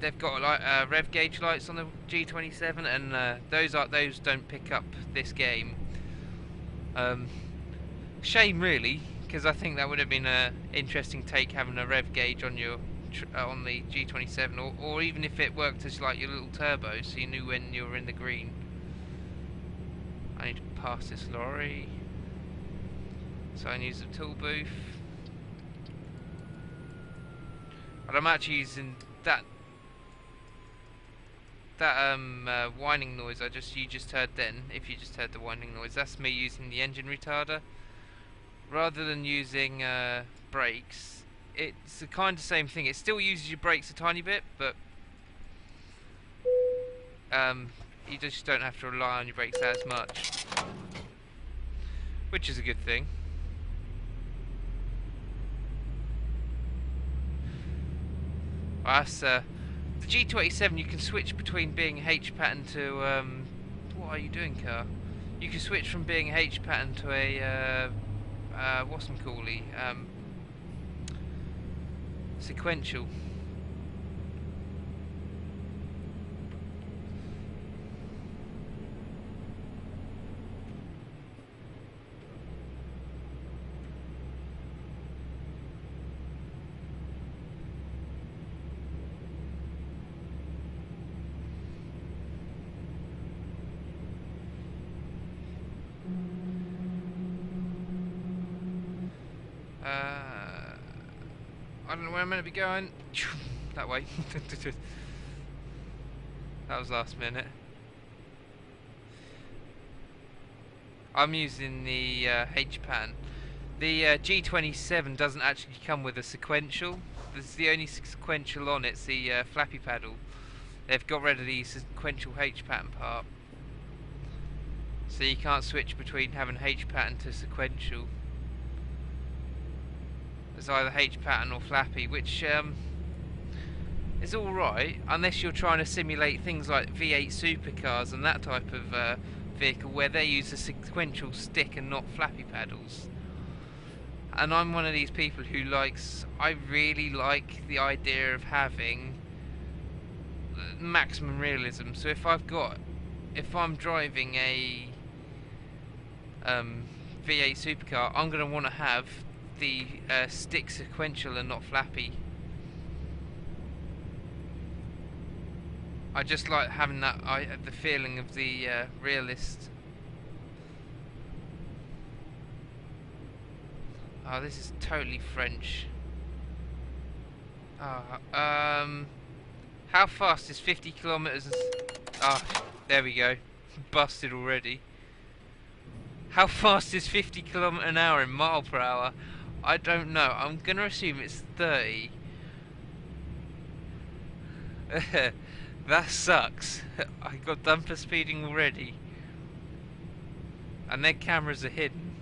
they've got like rev gauge lights on the G27, and those don't pick up this game. Shame really, because I think that would have been a interesting take, having a rev gauge on your on the G27, or even if it worked as like your little turbo, so you knew when you were in the green. I need to pass this lorry, so I can use the tool booth. But I'm actually using that whining noise you just heard then. If you just heard the whining noise, that's me using the engine retarder rather than using brakes. It's the kind of same thing. It still uses your brakes a tiny bit, but you just don't have to rely on your brakes as much, which is a good thing. Well, that's the G27. You can switch between being H pattern to what are you doing, car? You can switch from being H pattern to a whatchamacallie, sequential. I don't know where I'm meant to be going. That way. That was last minute. I'm using the H-Pan. The G27 doesn't actually come with a sequential. This is the only sequential on it's the flappy paddle. They've got rid of the sequential H-Pattern part, so you can't switch between having H-Pattern to sequential. It's either H-Pattern or flappy, which is alright, unless you're trying to simulate things like V8 supercars and that type of vehicle where they use a sequential stick and not flappy paddles. And I'm one of these people who I really like the idea of having maximum realism. So if I'm driving a V8 supercar, I'm going to want to have the stick sequential and not flappy. I just like having that the feeling of the realist. Oh, this is totally French. How fast is 50 kilometers? There we go. Busted already. How fast is 50 kilometers an hour in mile per hour? I don't know. I'm gonna assume it's 30. That sucks. I got done for speeding already. And their cameras are hidden.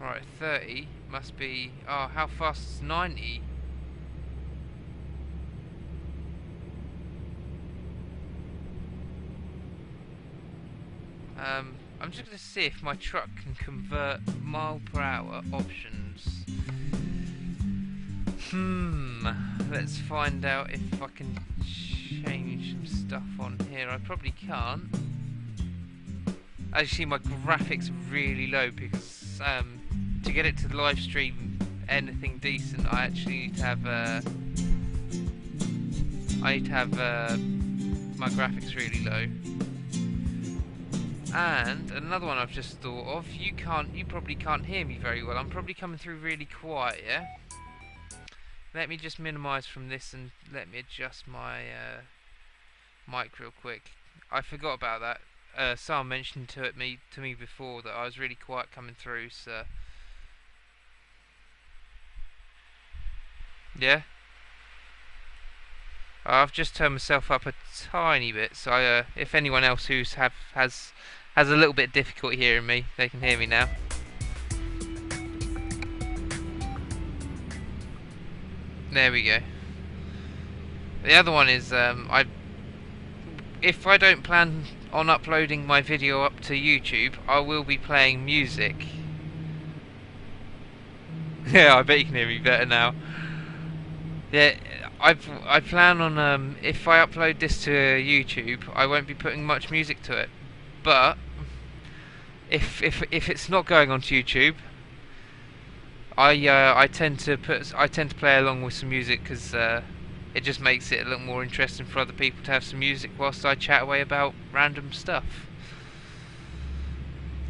Right, 30 must be... Oh, how fast is 90? I'm just going to see if my truck can convert mile per hour options. Let's find out if I can change some stuff on here. I probably can't. As you see, my graphics are really low because to get it to the live stream anything decent, I actually need to have my graphics really low. And another one I've just thought of, you probably can't hear me very well. I'm probably coming through really quiet, yeah? Let me just minimise from this and let me adjust my mic real quick. I forgot about that. Someone mentioned to me before that I was really quiet coming through, so... Yeah? I've just turned myself up a tiny bit, so if anyone else has a little bit of difficulty hearing me, they can hear me now. There we go. The other one is if I don't plan on uploading my video up to YouTube, I will be playing music. Yeah, I bet you can hear me better now. Yeah, I plan on if I upload this to YouTube, I won't be putting much music to it. But if it's not going onto YouTube, I tend to play along with some music because it just makes it a little more interesting for other people to have some music whilst I chat away about random stuff,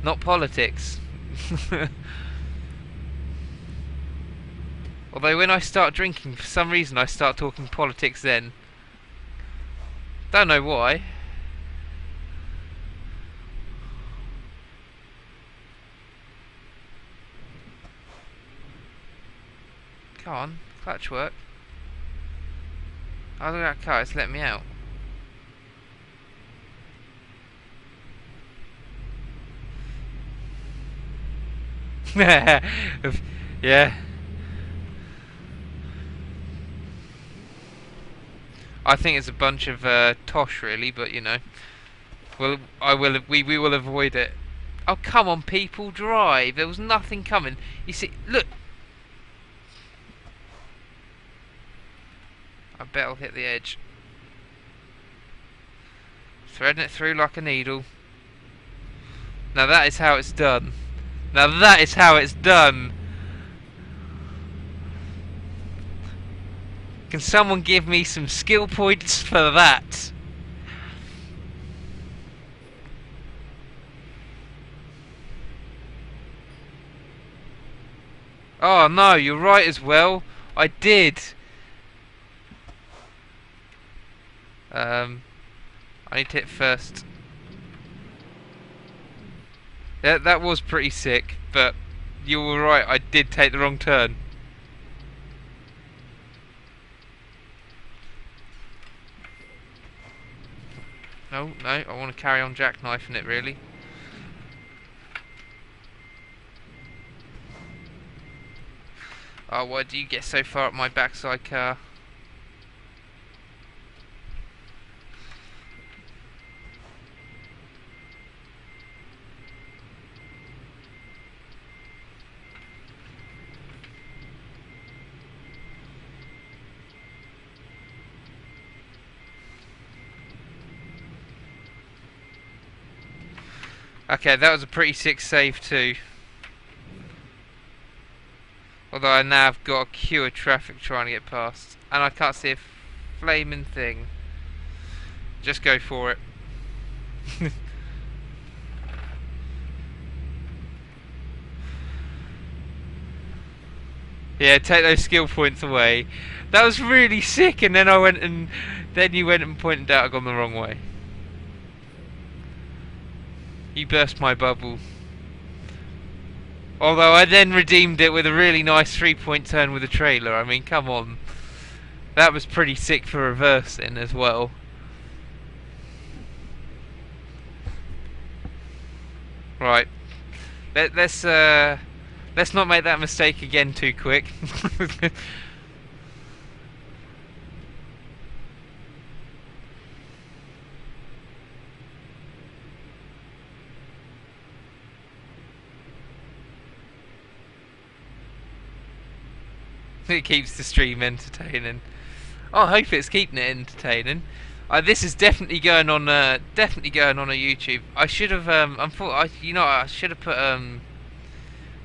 not politics. Although when I start drinking, for some reason I start talking politics then. Don't know why. Come on, clutch work. Oh, look at that car, it's let me out. Yeah. I think it's a bunch of tosh, really, but you know, we will avoid it. Oh come on, people, drive! There was nothing coming. You see, look. I bet I'll hit the edge. Threading it through like a needle. Now that is how it's done. Now that is how it's done. Can someone give me some skill points for that? Oh no, you're right as well. I did. I need to hit first. That was pretty sick, but you were right, I did take the wrong turn. No, I want to carry on jackknifing it, really. Oh, why do you get so far up my backside car? Okay, that was a pretty sick save too. Although I now have got a queue of traffic trying to get past. And I can't see a flaming thing. Just go for it. Yeah, take those skill points away. That was really sick, and then then you went and pointed out I'd gone the wrong way. You burst my bubble. Although I then redeemed it with a really nice 3-point turn with a trailer. I mean, come on. That was pretty sick for reversing as well. Right. Let's not make that mistake again too quick. It keeps the stream entertaining. I hope it's keeping it entertaining. This is definitely going on. Definitely going on a YouTube. I should have. I should have put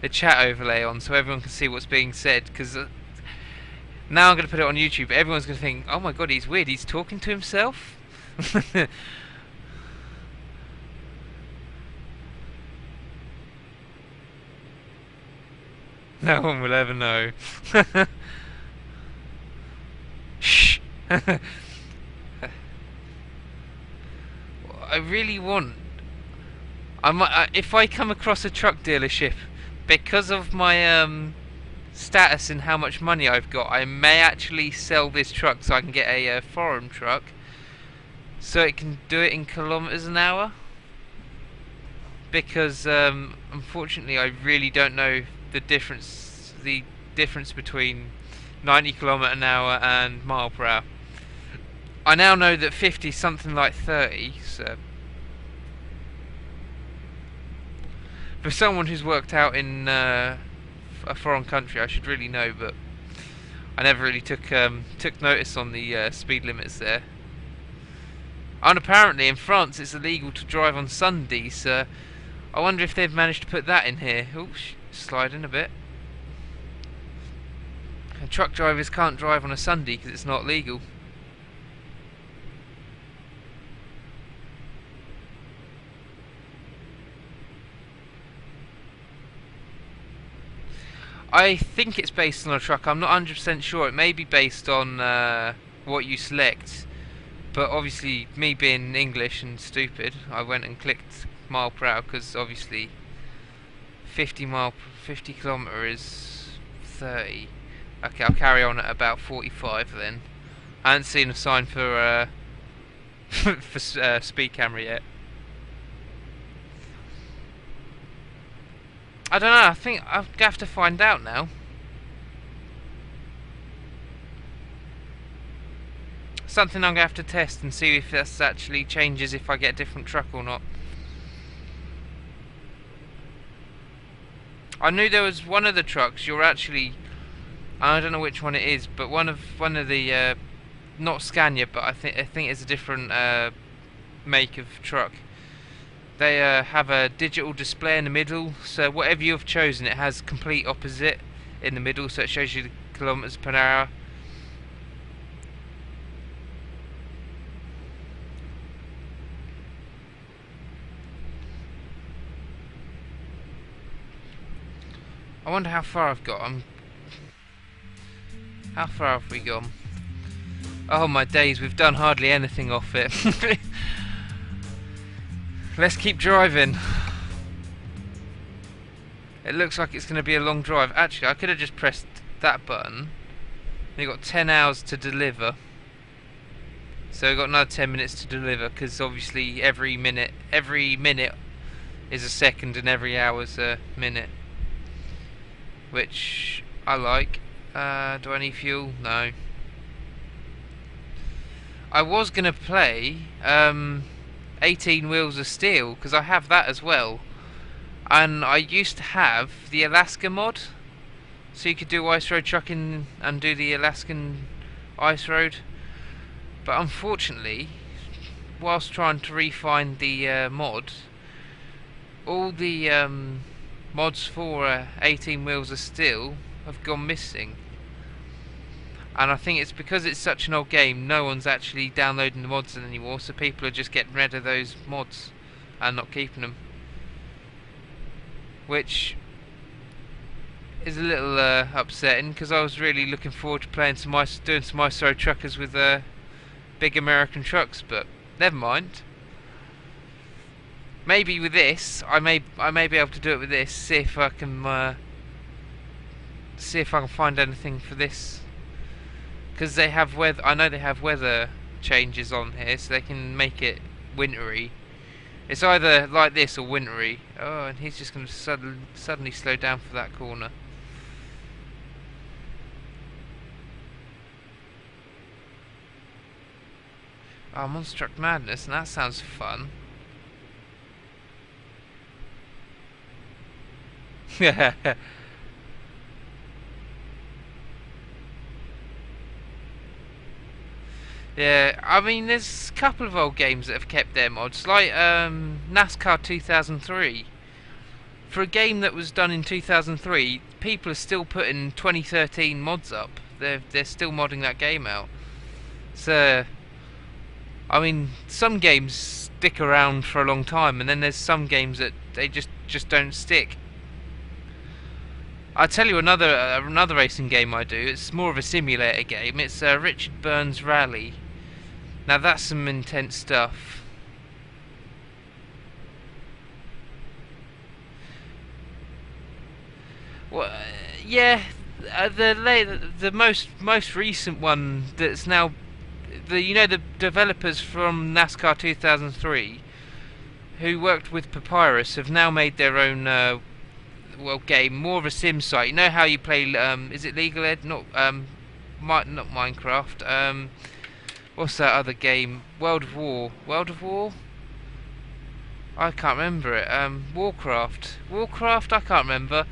the chat overlay on so everyone can see what's being said. Because now I'm going to put it on YouTube. Everyone's going to think, "Oh my god, he's weird. He's talking to himself." No one will ever know. Shh. I really want. If I come across a truck dealership, because of my status and how much money I've got, I may actually sell this truck so I can get a foreign truck, so it can do it in kilometers an hour. Because unfortunately, I really don't know the difference between 90 km an hour and mile per hour. I now know that 50 is something like 30, so for someone who's worked out in a foreign country. I should really know, but I never really took notice on the speed limits there. And apparently in France it's illegal to drive on Sundays. I wonder if they've managed to put that in here. Oops, sliding a bit. Truck drivers can't drive on a Sunday because it's not legal. I think it's based on a truck. I'm not 100% sure. It may be based on what you select. But obviously, me being English and stupid, I went and clicked mile per hour because obviously 50 kilometre is 30. Okay, I'll carry on at about 45 then. I haven't seen a sign for speed camera yet. I don't know, I think I'll have to find out now. Something I'm going to have to test and see if this actually changes if I get a different truck or not. I knew there was one of the trucks you're actually, I don't know which one it is, but one of the not Scania, but I think it's a different make of truck. They have a digital display in the middle, so whatever you've chosen, it has complete opposite in the middle, so it shows you the kilometers per hour. I wonder how far I've got. How far have we gone? Oh my days, we've done hardly anything off it. Let's keep driving. It looks like it's going to be a long drive. Actually, I could have just pressed that button. We've got 10 hours to deliver. So we've got another 10 minutes to deliver, because obviously every minute is a second and every hour is a minute. Which I like. Do I need fuel? No. I was going to play 18 Wheels of Steel, because I have that as well. And I used to have the Alaska mod, so you could do ice road trucking and do the Alaskan ice road. But unfortunately, whilst trying to refine the mod, all the mods for 18 Wheels of Steel have gone missing. And I think it's because it's such an old game, no one's actually downloading the mods anymore, so people are just getting rid of those mods and not keeping them. Which is a little upsetting, because I was really looking forward to playing doing some ice road truckers with big American trucks, but never mind. Maybe with this, I may be able to do it with this. See if I can find anything for this, because they have weather. I know they have weather changes on here, so they can make it wintry. It's either like this or wintry. Oh, and he's just going to suddenly slow down for that corner. Oh, Monster Truck Madness, and that sounds fun. Yeah. Yeah, I mean, there's a couple of old games that have kept their mods, like NASCAR 2003. For a game that was done in 2003, people are still putting 2013 mods up. They're still modding that game out. So, I mean, some games stick around for a long time, and then there's some games that they just don't stick. I'll tell you another racing game I do. It's more of a simulator game. It's Richard Burns Rally. Now that's some intense stuff. Well, yeah, the most recent one that's now the developers from NASCAR 2003 who worked with Papyrus have now made their own game, more of a sim site. You know how you play is it Legal Ed? Not Minecraft. What's that other game? World of War. I can't remember it. Warcraft. I can't remember.